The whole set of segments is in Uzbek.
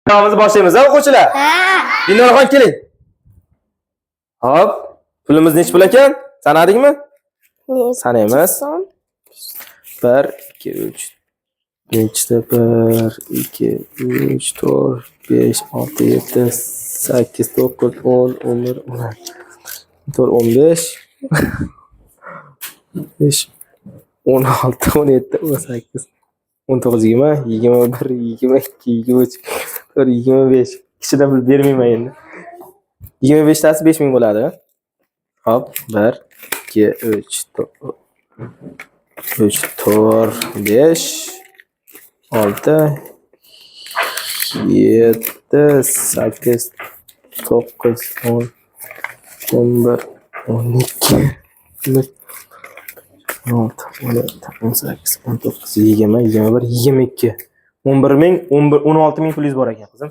Davrimizni boshlaymiz, o'quvchilar. Dinoraxon keling. Hop, pulimiz nech pul ekan? Sanadingmi? Sanaymiz. 1 2 3 nechta 1 2 3 4 5 6 7 8 9 10 11 12 5 16 17 18 19 20 21 22 23 24 25 kishida pul bermayman endi. 25 tasi 5000 bo'ladi. Hop, 1 2 3 3 4 5 6 7 8 9 10 11 12 13 16 17 18 19 20 21 22 11 ming 16 ming pulingiz bor ekan qizim.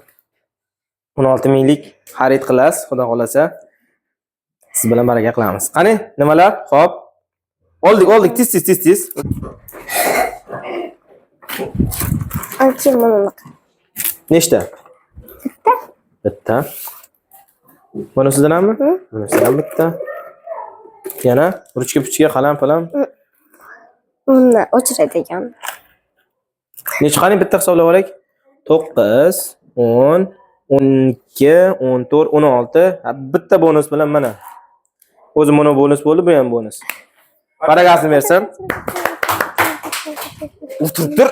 16 minglik xarid qilasiz, xudo xolasa. Siz bilan baraka qilamiz. Qani, nimalar? Xo'p. Oldik, tez. Ancha mana. Nechta? Bitta. Bunisidan hammi? Bunisidan bitta. Yana ruchka-puchka, qalam falan. Uni o'chiradigan. Nechqani bitta hisoblab olaylik. 9 10 12 14 16. Bitta bonus bilan mana. O'zi mana bonus bo'ldi, bu ham bonus. Barakasini bersam. O'tirib tur.